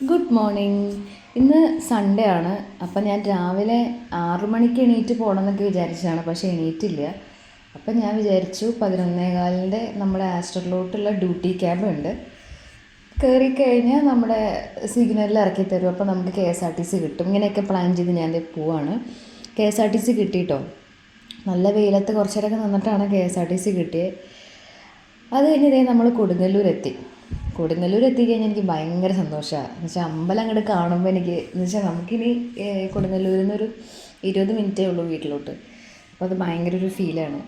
Good morning. ഇന്ന് Sunday ആണ്. അപ്പം ഞാൻ രാവിലെ 6 മണിക്ക് എണീറ്റ് പോകണമെന്നൊക്കെ വിചാരിച്ചതാണ്, പക്ഷേ എണീറ്റില്ല. അപ്പം ഞാൻ വിചാരിച്ചു 11:15 നമ്മുടെ ആസ്റ്ററിലോട്ടുള്ള ഡ്യൂട്ടി ക്യാബ് ഉണ്ട്, കയറിക്കഴിഞ്ഞാൽ നമ്മുടെ സിഗ്നലിൽ ഇറക്കി തരും. അപ്പോൾ നമുക്ക് KSRTC കിട്ടും. ഇങ്ങനെയൊക്കെ പ്ലാൻ ചെയ്ത് ഞാൻ പോവാണ്. KSRTC കിട്ടിയിട്ടോ. നല്ല വെയിലത്ത് കുറച്ച് നേരമൊക്കെ നിന്നിട്ടാണ് KSRTC കിട്ടിയത്. അത് കഴിഞ്ഞ് നമ്മൾ കൊടുങ്ങല്ലൂർ എത്തിക്കഴിഞ്ഞാൽ എനിക്ക് ഭയങ്കര സന്തോഷമാണ്. എന്ന് വെച്ചാൽ അമ്പലം അങ്ങോട്ട് കാണുമ്പോൾ എനിക്ക് എന്ന് വെച്ചാൽ നമുക്കിനി കൊടുങ്ങല്ലൂരിൽ നിന്നൊരു 20 മിനിറ്റേ ഉള്ളൂ വീട്ടിലോട്ട്. അപ്പോൾ അത് ഭയങ്കര ഒരു ഫീലാണ്.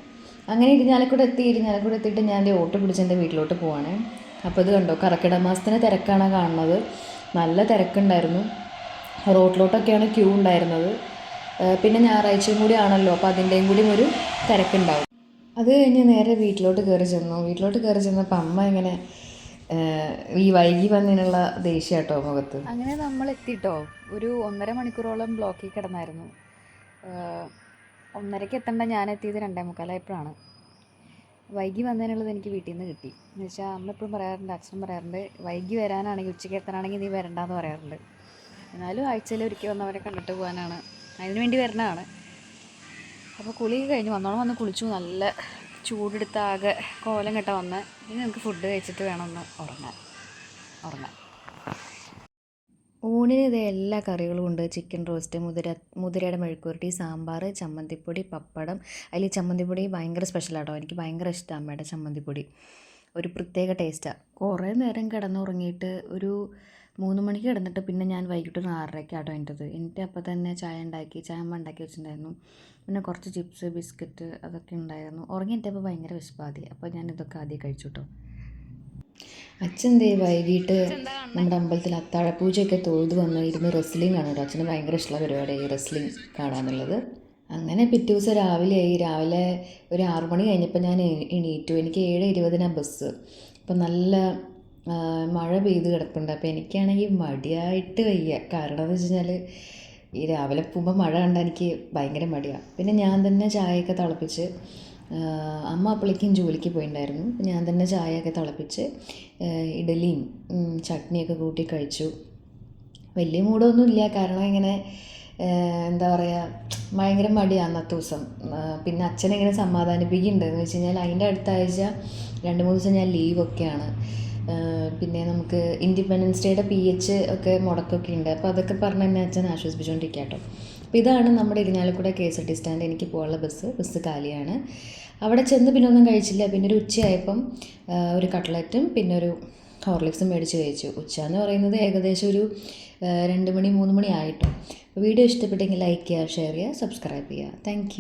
അങ്ങനെ ഇരിഞ്ഞാലക്കുട എത്തിയിട്ട് ഞാൻ എൻ്റെ ഓട്ടോ പിടിച്ച് എൻ്റെ വീട്ടിലോട്ട് പോവാണ്. അപ്പോൾ ഇത് കണ്ടോ, കർക്കിടക മാസത്തിന് തിരക്കാണ് കാണുന്നത്. നല്ല തിരക്കുണ്ടായിരുന്നു. റോഡിലോട്ടൊക്കെയാണ് ക്യൂ ഉണ്ടായിരുന്നത്. പിന്നെ ഞായറാഴ്ചയും കൂടി ആണല്ലോ, അപ്പോൾ അതിൻ്റെയും കൂടി ഒരു തിരക്കുണ്ടാവും. അത് കഴിഞ്ഞ് നേരെ വീട്ടിലോട്ട് കയറി ചെന്നപ്പോൾ അമ്മ ഇങ്ങനെ ഈ വൈകി വന്നതിനുള്ള ദേഷ്യം കേട്ടോ മുഖത്ത്. അങ്ങനെ നമ്മൾ എത്തിയിട്ടോ. ഒരു 1.5 മണിക്കൂറോളം ബ്ലോക്കിൽ കിടന്നായിരുന്നു. 1:30-ക്ക് എത്തേണ്ട ഞാൻ എത്തിയത് 2:45 വൈകി വന്നതിനുള്ളത് എനിക്ക് വീട്ടിൽ നിന്ന് കിട്ടി. എന്ന് വെച്ചാൽ അമ്മ എപ്പോഴും പറയാറുണ്ട്, അച്ഛനും പറയാറുണ്ട്, വൈകി വരാനാണെങ്കിൽ ഉച്ചയ്ക്ക് എത്താനാണെങ്കിൽ നീ വരണ്ടെന്ന് പറയാറുണ്ട്. എന്നാലും ആഴ്ചയിൽ ഒരിക്കൽ വന്നവരെ കണ്ടിട്ട് പോകാനാണ്, അതിന് വേണ്ടി വരണതാണ്. അപ്പോൾ കുളിയൊക്കെ കഴിഞ്ഞ് വന്ന് കുളിച്ചു. നല്ല ചൂടെടുത്ത് ആകെ കോലം കെട്ട വന്ന് ഇനി നമുക്ക് ഫുഡ് കഴിച്ചിട്ട് വേണം ഒന്ന് ഉറങ്ങാൻ. ഊണിന് ഇത് എല്ലാ കറികളും ഉണ്ട്. ചിക്കൻ റോസ്റ്റ്, മുതിരയുടെ മെഴുക്കുവരട്ടി, സാമ്പാർ, ചമ്മന്തിപ്പൊടി, പപ്പടം. അതിൽ ചമ്മന്തിപ്പൊടി ഭയങ്കര സ്പെഷ്യലാട്ടോ. എനിക്ക് ഭയങ്കര ഇഷ്ടമാണ് അമ്മയുടെ ചമ്മന്തിപ്പൊടി. ഒരു പ്രത്യേക ടേസ്റ്റാണ്. കുറേ നേരം കിടന്നുറങ്ങിയിട്ട് ഒരു 3 മണിക്ക് കിടന്നിട്ട് പിന്നെ ഞാൻ വൈകിട്ട് 6:30-ക്കാട്ടോ എന്നിട്ട് അപ്പോൾ തന്നെ ചായ അമ്മ ഉണ്ടാക്കി വെച്ചിട്ടുണ്ടായിരുന്നു. പിന്നെ കുറച്ച് ചിപ്സ്, ബിസ്ക്കറ്റ് അതൊക്കെ ഉണ്ടായിരുന്നു. ഉറങ്ങിയിട്ടപ്പോൾ ഭയങ്കര വിശപ്പാതി. അപ്പോൾ ഞാൻ ഇതൊക്കെ ആദ്യം കഴിച്ചു കേട്ടോ. അച്ഛൻ വൈകിട്ട് നമ്മുടെ അമ്പലത്തിൽ അത്താഴപൂജയൊക്കെ തൊഴുത് വന്നിരുന്ന് റെസ്ലിംഗ് ആണ് കേട്ടോ. അച്ഛന് ഭയങ്കര ഇഷ്ടമുള്ള പരിപാടിയാണ് ഈ റെസ്ലിംഗ് കാണാമെന്നുള്ളത്. അങ്ങനെ പിറ്റേ ദിവസം രാവിലെ ഒരു 6 മണി കഴിഞ്ഞപ്പോൾ ഞാൻ എണീറ്റു. എനിക്ക് 7:20 ബസ്. അപ്പം നല്ല മഴ പെയ്ത് കിടപ്പുണ്ട്. അപ്പോൾ എനിക്കാണെങ്കിൽ മടിയായിട്ട് വയ്യ. കാരണം എന്ന് വെച്ച് കഴിഞ്ഞാൽ ഈ രാവിലെ പോകുമ്പോൾ മഴ കണ്ടാൽ എനിക്ക് ഭയങ്കര മടിയാണ്. പിന്നെ ഞാൻ തന്നെ ചായയൊക്കെ തിളപ്പിച്ച്, അമ്മ അപ്പോഴേക്കും ജോലിക്ക് പോയിട്ടുണ്ടായിരുന്നു. ഞാൻ തന്നെ ചായയൊക്കെ തിളപ്പിച്ച് ഇഡലിയും ചട്നിയൊക്കെ കൂട്ടി കഴിച്ചു. വലിയ മൂടൊന്നുമില്ല, കാരണം ഇങ്ങനെ എന്താ പറയുക, ഭയങ്കര മടിയാണ് അന്നത്തെ ദിവസം. പിന്നെ അച്ഛനെങ്ങനെ സമാധാനിപ്പിക്കുന്നുണ്ടെന്ന് വെച്ച് കഴിഞ്ഞാൽ അതിൻ്റെ അടുത്ത ആഴ്ച 2-3 ദിവസം ഞാൻ ലീവൊക്കെയാണ്. പിന്നെ നമുക്ക് ഇൻഡിപെൻഡൻസ് ഡേയുടെ PH ഒക്കെ മുടക്കൊക്കെ ഉണ്ട്. അപ്പോൾ അതൊക്കെ പറഞ്ഞ് എന്നെ അച്ഛൻ ആശ്വസിപ്പിച്ചുകൊണ്ടിരിക്കുക കേട്ടോ. അപ്പോൾ ഇതാണ് നമ്മുടെ ഇരിഞ്ഞാലക്കുട KSRTC സ്റ്റാൻഡ്. എനിക്ക് പോകാനുള്ള ബസ് കാലിയാണ്. അവിടെ ചെന്ന് പിന്നെ ഒന്നും കഴിച്ചില്ല. പിന്നെ ഒരു ഉച്ചയായപ്പം ഒരു കട്ട്ലറ്റും പിന്നെ ഒരു ഹോർലിക്സും മേടിച്ച് കഴിച്ചു. ഉച്ച എന്ന് പറയുന്നത് ഏകദേശം ഒരു 2 മണി 3 മണി ആയിട്ടോ. വീഡിയോ ഇഷ്ടപ്പെട്ടെങ്കിൽ ലൈക്ക് ചെയ്യുക, ഷെയർ ചെയ്യുക, സബ്സ്ക്രൈബ് ചെയ്യുക. താങ്ക്